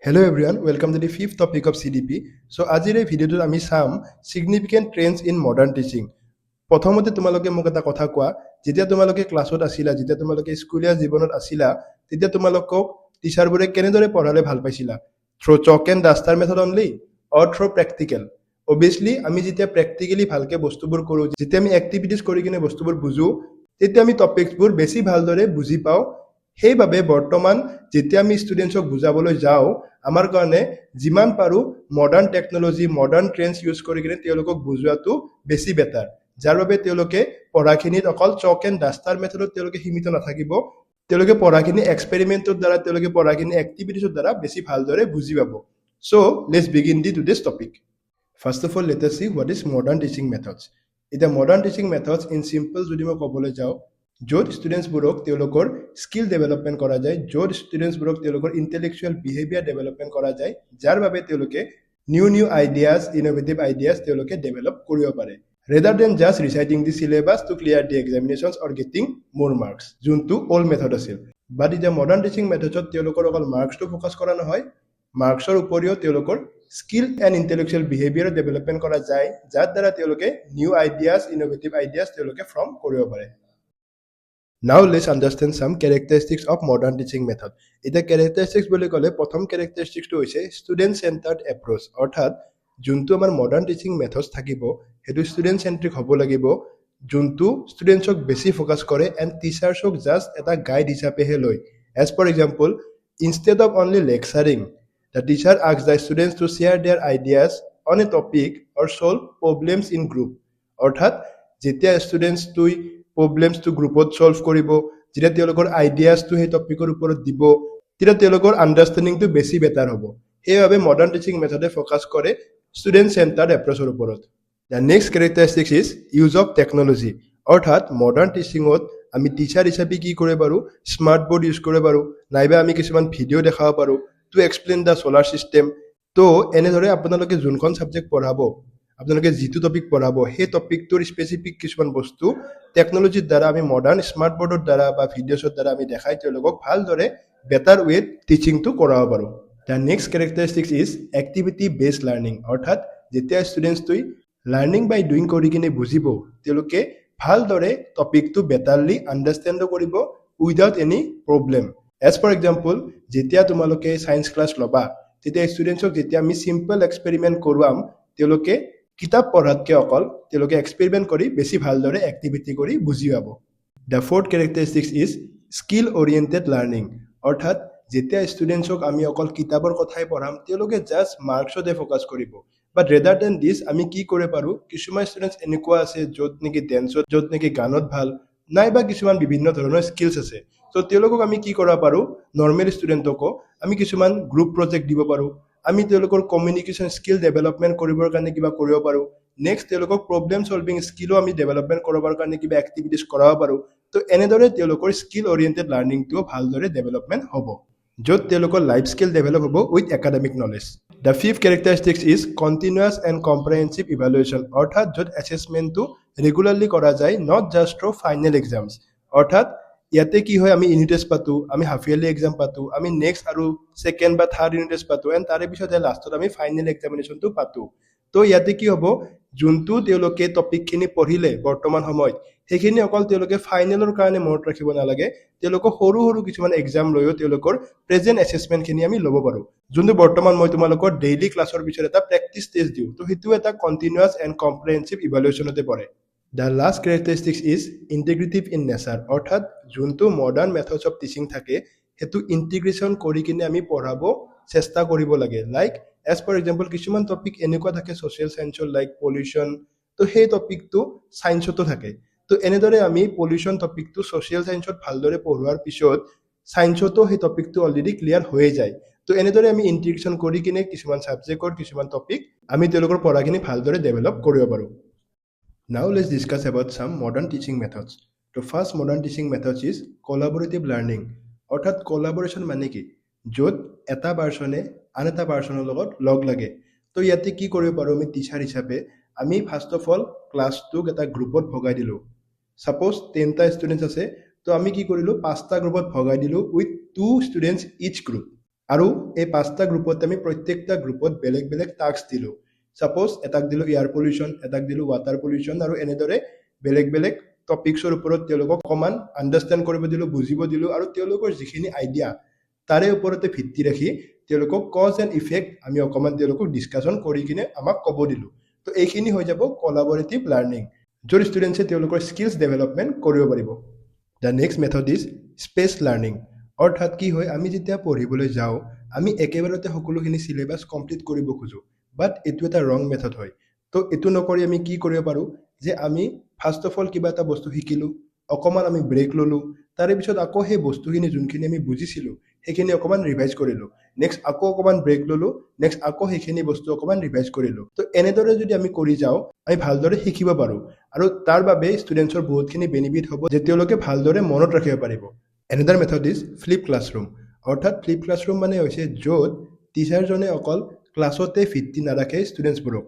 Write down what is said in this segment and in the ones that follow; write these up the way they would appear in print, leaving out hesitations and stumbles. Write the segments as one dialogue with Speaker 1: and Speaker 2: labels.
Speaker 1: Hello everyone, welcome to the fifth topic of CDP. So আজিৰ এই ভিডিঅ'টোত আমি চাম significant trends in modern teaching. প্ৰথমতে তোমালোকে মোক এটা কথা কোৱা, যেতিয়া তোমালোকে ক্লাছত আছিলা, যেতিয়া তোমালোকে স্কুলীয়া জীৱনত আছিলা, তেতিয়া তোমালোকক টিচাৰবোৰে কেনেদৰে পঢ়ালে ভাল পাইছিলা? Through chalk and duster method only or through practical? Obviously আমি যেতিয়া প্ৰেক্টিকেলি ভালকে বস্তুবোৰ কৰোঁ, যেতিয়া আমি এক্টিভিটিজ কৰি কিনে বস্তুবোৰ বুজো, তেতিয়া আমি টপিকছবোৰ বেছি ভালদৰে বুজি পাওঁ। সেইবাবে বৰ্তমান যেতিয়া আমি ষ্টুডেণ্টছক বুজাবলৈ যাওঁ, আমাৰ কাৰণে যিমান পাৰো মডাৰ্ণ টেকনলজি মডাৰ্ণ ট্ৰেন্ডছ ইউজ কৰি কিনে তেওঁলোকক বুজোৱাটো বেছি বেটাৰ, যাৰ বাবে তেওঁলোকে পঢ়াখিনিত অকল চক এণ্ড ডাষ্টাৰ মেথডত তেওঁলোকে সীমিত নাথাকিব, তেওঁলোকে পঢ়াখিনি এক্সপেৰিমেণ্টৰ দ্বাৰা তেওঁলোকে পঢ়াখিনি এক্টিভিটিছৰ দ্বাৰা বেছি ভালদৰে বুজি পাব। So' let's begin the today's topic. First of all let us see what is modern teaching methods. এতিয়া modern teaching methods in simple যদি মই ক'বলৈ যাওঁ, য'ত ষ্টুডেণ্টছবোৰক তেওঁলোকৰ স্কিল ডেভেলপমেণ্ট কৰা যায়, য'ত ষ্টুডেণ্টছবোৰক তেওঁলোকৰ ইণ্টেলেকচুৱেল বিহেভিয়াৰ ডেভেলপমেণ্ট কৰা যায়, যাৰ বাবে তেওঁলোকে নিউ আইডিয়াজ ইন'ভেটিভ আইডিয়াজ তেওঁলোকে ডেভেলপ কৰিব পাৰে, ৰেডাৰ দেন জাষ্ট ৰিচাইটিং দি চিলেবাছ টু ক্লিয়াৰ দি এক্সামিনেশ্যনছ অৰ গেটিং মোৰ মাৰ্কছ, যোনটো অল্ড মেথড আছিল। বাট এতিয়া মডাৰ্ণ টিচিং মেথডছত তেওঁলোকৰ অকল মাৰ্কছটো ফ'কাছ কৰা নহয়, মাৰ্কছৰ উপৰিও তেওঁলোকৰ skill and intellectual behaviour development কৰা যায়, যাৰ দ্বাৰা তেওঁলোকে নিউ আইডিয়াজ ইন'ভেটিভ আইডিয়াজ তেওঁলোকে ফৰ্ম কৰিব পাৰে। Now let's understand some characteristics of modern teaching method. এতিয়া characteristics বুলি ক'লে প্ৰথম characteristicsটো হৈছে student centered approach, অৰ্থাৎ যোনটো আমাৰ modern teaching methods থাকিব সেইটো student centric হ'ব লাগিব, যোনটো ষ্টুডেণ্টছক বেছি ফ'কাছ কৰে এণ্ড টিচাৰ্ছক জাষ্ট এটা গাইড হিচাপেহে লয়। As for example, instead of only lecturing, the teacher asks the students to share their ideas on a topic or solve problems in group. অৰ্থাৎ যেতিয়া ষ্টুডেণ্টছটোই প্ৰব্লেমছটো গ্ৰুপত ছল্ভ কৰিব, যেতিয়া তেওঁলোকৰ আইডিয়াছটো সেই টপিকৰ ওপৰত দিব, তেতিয়া তেওঁলোকৰ আণ্ডাৰষ্টেণ্ডিংটো বেছি বেটাৰ হ'ব। সেইবাবে মডাৰ্ণ টিচিং মেথডে ফ'কাছ কৰে ষ্টুডেণ্ট চেণ্টাৰ্ড এপ্ৰ'চৰ ওপৰত। The next characteristics is use of technology, অৰ্থাৎ মডাৰ্ণ টিচিঙত আমি টিচাৰ হিচাপে কি কৰিব পাৰোঁ, স্মাৰ্ট বৰ্ড ইউজ কৰিব পাৰোঁ, নাইবা আমি কিছুমান ভিডিঅ' দেখাব পাৰোঁ to explain the solar system. তো এনেদৰে আপোনালোকে যোনখন ছাবজেক্ট পঢ়াব, আপোনালোকে যিটো টপিক পঢ়াব, সেই টপিকটোৰ স্পেচিফিক কিছুমান বস্তু টেকনলজিৰ দ্বাৰা আমি মডাৰ্ণ স্মাৰ্ট বৰ্ডৰ দ্বাৰা বা ভিডিঅ'ছৰ দ্বাৰা আমি দেখাই তেওঁলোকক ভালদৰে বেটাৰ ৱেত টিচিংটো কৰাব পাৰোঁ। The next characteristics is activity based learning, অৰ্থাৎ যেতিয়া ষ্টুডেণ্টছটোই লাৰ্ণিং বাই ডুইং কৰি কিনে বুজিব, তেওঁলোকে ভালদৰে টপিকটো বেটাৰলি আণ্ডাৰষ্টেণ্ডো কৰিব without any problem. As for example, যেতিয়া তোমালোকে ছায়েন্স ক্লাছ ল'বা, তেতিয়া ষ্টুডেণ্টছক যেতিয়া আমি চিম্পল এক্সপেৰিমেণ্ট কৰোৱাম, তেওঁলোকে কিতাপ পঢ়াতকৈ অকল তেওঁলোকে এক্সপেৰিমেণ্ট কৰি বেছি ভালদৰে এক্টিভিটি কৰি বুজি পাব। The fourth characteristics is skill oriented learning, অৰ্থাৎ যেতিয়া ষ্টুডেণ্টছক আমি অকল কিতাপৰ কথাই পঢ়াম, তেওঁলোকে জাষ্ট মাৰ্কছতে ফ'কাছ কৰিব। বাট ৰেডাৰ দেন দিছ আমি কি কৰিব পাৰোঁ, কিছুমান ষ্টুডেণ্টছ এনেকুৱা আছে য'ত নেকি ডেন্সত, য'ত নেকি গানত ভাল, নাইবা কিছুমান বিভিন্ন ধৰণৰ স্কিলছ আছে। ত' তেওঁলোকক আমি কি কৰিব পাৰোঁ, নৰ্মেল ষ্টুডেণ্টকো আমি কিছুমান গ্ৰুপ প্ৰজেক্ট দিব পাৰোঁ, আমি তেওঁলোকৰ কমিউনিকেশ্যন স্কিল ডেভেলপমেণ্ট কৰিবৰ কাৰণে কিবা কৰিব পাৰোঁ। নেক্সট তেওঁলোকক প্ৰব্লেম চলভিং স্কিলো আমি ডেভেলপমেণ্ট কৰাবৰ কাৰণে কিবা এক্টিভিটিজ কৰাব পাৰোঁ। তো এনেদৰে তেওঁলোকৰ স্কিল অৰিয়েণ্টেড লাৰ্ণিংটোও ভালদৰে ডেভেলপমেণ্ট হ'ব, য'ত তেওঁলোকৰ লাইফ স্কিল ডেভেলপ হ'ব with academic knowledge. The fifth characteristics is continuous and comprehensive evaluation, অৰ্থাৎ য'ত এছেছমেণ্টটো ৰেগুলাৰলি কৰা যায়, not just through final exams. অৰ্থাৎ ইয়াতে কি হয়, আমি ইউনিট টেষ্ট পাতোঁ, আমি হাফ ইয়াৰলি এক্সাম পাতোঁ, আমি নেক্সট আৰু ছেকেণ্ড বা থাৰ্ড ইউনিট টেষ্ট পাতোঁ, এণ্ড তাৰে পিছত লাষ্টত আমি ফাইনেল এক্সামিনেশ্যনটো পাতোঁ। তো ইয়াতে কি হ'ব, যোনটো তেওঁলোকে টপিকখিনি পঢ়িলে বৰ্তমান সময়ত, সেইখিনি অকল তেওঁলোকে ফাইনেলৰ কাৰণে মনত ৰাখিব নালাগে, তেওঁলোকক সৰু সৰু কিছুমান এক্সাম লৈও তেওঁলোকৰ প্ৰেজেণ্ট এছেছমেণ্টখিনি আমি ল'ব পাৰোঁ, যোনটো বৰ্তমান মই তোমালোকৰ ডেইলি ক্লাছৰ পিছত এটা প্ৰেক্টিছ টেষ্ট দিওঁ। তো সেইটো এটা কণ্টিনিউৱাছ এণ্ড কম্প্ৰেহেনচিভ ইভালুৱেশ্যনতে পৰে। The last characteristics is integrative in nature, অৰ্থাৎ যোনটো মডাৰ্ণ মেথডছ অফ টিচিং থাকে, সেইটো ইণ্টিগ্ৰেশ্যন কৰি কিনে আমি পঢ়াব চেষ্টা কৰিব লাগে। লাইক এজ ফৰ এক্সাম্পল, কিছুমান টপিক এনেকুৱা থাকে ছ'চিয়েল চায়েন্সৰ, লাইক পলিউশ্যন, তো সেই টপিকটো ছায়েন্সতো থাকে। তো এনেদৰে আমি পলিউশ্যন টপিকটো ছ'চিয়েল চায়েন্সত ভালদৰে পঢ়োৱাৰ পিছত ছায়েন্সতো সেই টপিকটো অলৰেডি ক্লিয়াৰ হৈয়ে যায়। তো এনেদৰে আমি ইণ্টিগ্ৰেশ্যন কৰি কিনে কিছুমান ছাবজেক্টৰ কিছুমান টপিক আমি তেওঁলোকৰ পঢ়াখিনি ভালদৰে ডেভেলপ কৰিব পাৰোঁ। Now let's discuss about some modern teaching methods. The first modern teaching method is collaborative learning. অৰ্থাৎ collaboration মানে কি, য'ত এটা পাৰ্চনে আন এটা পাৰ্চনৰ লগত লগ লাগে। তো ইয়াতে কি কৰিব পাৰোঁ, আমি টিচাৰ হিচাপে আমি ফাৰ্ষ্ট অফ অল ক্লাছটোক এটা গ্ৰুপত ভগাই দিলোঁ। ছাপ'জ 10টা ষ্টুডেণ্টছ আছে, তো আমি কি কৰিলোঁ, 5টা গ্ৰুপত ভগাই দিলোঁ উইথ 2 ষ্টুডেণ্টছ ইচ গ্ৰুপ। আৰু এই 5টা গ্ৰুপত আমি প্ৰত্যেকটা গ্ৰুপত বেলেগ বেলেগ টাস্ক দিলো সাপোজ এটাক দিলো এয়াৰ পলিউশ্যন এটাক দিলো ৱাটাৰ পলিউশ্যন আৰু এনেদৰে বেলেগ বেলেগ টপিকছৰ ওপৰত তেওঁলোকক অকমান আন্ডাৰষ্টেণ্ড কৰিব দিলো বুজিব দিলো আৰু তেওঁলোকৰ যিখিনি আইডিয়া তাৰে ওপৰতে ভিত্তি ৰাখি তেওঁলোকক কজ এণ্ড ইফেক্ট আমি অকমান তেওঁলোকক ডিছকাশ্যন কৰি কিনে আমাক ক'ব দিলো তো এইখিনি হৈ যাব কলাবৰেটিভ লাৰ্ণিং য'ত ষ্টুডেণ্টছে তেওঁলোকৰ স্কিলছ ডেভেলপমেণ্ট কৰিব পাৰিব the next method is space learning অৰ্থাৎ কি হয় আমি যেতিয়া পঢ়িবলৈ যাওঁ আমি একেবাৰতে সকলোখিনি চিলেবাছ কমপ্লিট কৰিব খোজো বাট এইটো এটা ৰং মেথড হয় তো এইটো নকৰি আমি কি কৰিব পাৰোঁ যে আমি ফাৰ্ষ্ট অফ অল কিবা এটা বস্তু শিকিলোঁ অকণমান আমি ব্ৰেক ল'লোঁ তাৰে পিছত আকৌ সেই বস্তুখিনি যোনখিনি আমি বুজিছিলোঁ সেইখিনি অকণমান ৰিভাইজ কৰিলোঁ নেক্সট আকৌ অকণমান ব্ৰেক ল'লোঁ নেক্সট আকৌ সেইখিনি বস্তু অকণমান ৰিভাইজ কৰিলোঁ তো এনেদৰে যদি আমি কৰি যাওঁ আমি ভালদৰে শিকিব পাৰোঁ আৰু তাৰ বাবে ষ্টুডেণ্টছৰ বহুতখিনি বেনিফিট হ'ব যে তেওঁলোকে ভালদৰে মনত ৰাখিব পাৰিব Another method is flip classroom. অৰ্থাৎ ফ্লিপ ক্লাছৰুম মানে হৈছে য'ত টিচাৰজনে অকল ক্লাছতে ভিত্তি নাৰাখে ষ্টুডেণ্টছবোৰক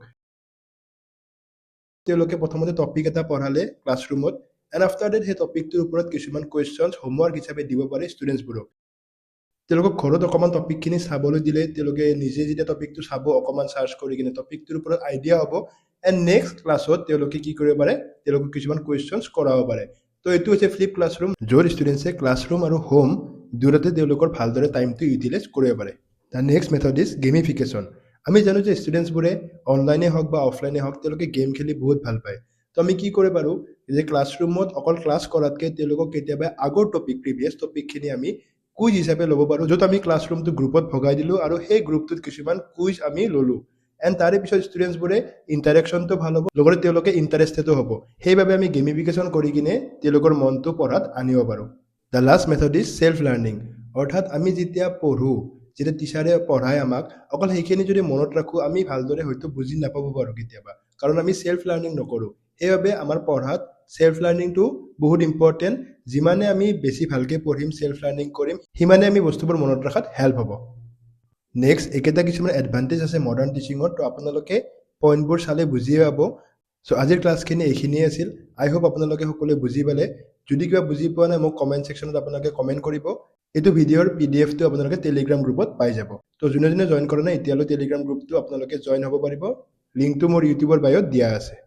Speaker 1: তেওঁলোকে প্ৰথমতে টপিক এটা পঢ়ালে ক্লাছৰুমত এণ্ড আফটাৰ ডেট সেই টপিকটোৰ ওপৰত কিছুমান কুৱেশ্যনছ হোমৱৰ্ক হিচাপে দিব পাৰে ষ্টুডেণ্টছবোৰক তেওঁলোকক ঘৰত অকণমান টপিকখিনি চাবলৈ দিলে তেওঁলোকে নিজে যেতিয়া টপিকটো চাব অকণমান চাৰ্চ কৰি কিনে টপিকটোৰ ওপৰত আইডিয়া হ'ব এণ্ড নেক্সট ক্লাছত তেওঁলোকে কি কৰিব পাৰে তেওঁলোকক কিছুমান কুৱেশ্যনছ কৰাব পাৰে তো এইটো হৈছে ফ্লিপ ক্লাছৰুম য'ত ষ্টুডেণ্টছে ক্লাছৰুম আৰু হোম দুয়োটাতে তেওঁলোকৰ ভালদৰে টাইমটো ইউটিলাইজ কৰিব পাৰে দ্য নেক্সট মেথড ইজ গেমিফিকেশ্যন আমি জানো যে ষ্টুডেণ্টছবোৰে অনলাইনে হওক বা অফলাইনে হওক তেওঁলোকে গেম খেলি বহুত ভাল পায় তো আমি কি কৰিব পাৰোঁ যে ক্লাছৰুমত অকল ক্লাছ কৰাতকৈ তেওঁলোকক কেতিয়াবা আগৰ টপিক প্ৰিভিয়াছ টপিকখিনি আমি কুইজ হিচাপে ল'ব পাৰোঁ য'ত আমি ক্লাছৰুমটো গ্ৰুপত ভগাই দিলোঁ আৰু সেই গ্ৰুপটোত কিছুমান কুইজ আমি ল'লোঁ এণ্ড তাৰে পিছত ষ্টুডেণ্টছবোৰে ইণ্টাৰেকশ্যনটো ভাল হ'ব লগতে তেওঁলোকে ইণ্টাৰেষ্টেডো হ'ব সেইবাবে আমি গেমিফিকেশ্যন কৰি কিনে তেওঁলোকৰ মনটো পঢ়াত আনিব পাৰোঁ the last method is self learning অৰ্থাৎ আমি যেতিয়া পঢ়োঁ যেতিয়া টিচাৰে পঢ়াই আমাক অকল সেইখিনি যদি মনত ৰাখোঁ আমি ভালদৰে হয়তো বুজি নাপাব পাৰোঁ কেতিয়াবা কাৰণ আমি ছেল্ফ লাৰ্ণিং নকৰোঁ সেইবাবে আমাৰ পঢ়াত ছেল্ফ লাৰ্ণিংটো বহুত ইম্পৰ্টেণ্ট যিমানে আমি বেছি ভালকৈ পঢ়িম ছেল্ফ লাৰ্ণিং কৰিম সিমানে আমি বস্তুবোৰ মনত ৰখাত হেল্প হ'ব নেক্সট একেটা কিছুমান এডভান্টেজ আছে মডাৰ্ণ টিচিঙত তো আপোনালোকে পইণ্টবোৰ চালে বুজিয়ে পাব চ' আজিৰ ক্লাছখিনি এইখিনিয়ে আছিল আই হোপ আপোনালোকে সকলোৱে বুজি পালে যদি কিবা বুজি পোৱা নাই মোক কমেণ্ট ছেকশ্যনত আপোনালোকে কমেণ্ট কৰিব এইটো ভিডিঅ'ৰ PDF টো আপোনালোকে টেলিগ্ৰাম গ্ৰুপত পাই যাব তো যোনে যোনে জইন কৰা নাই এতিয়ালৈ টেলিগ্ৰাম গ্ৰুপটো আপোনালোকে জইন হ'ব পাৰিব লিংকটো মোৰ ইউটিউবৰ বায়'ত দিয়া আছে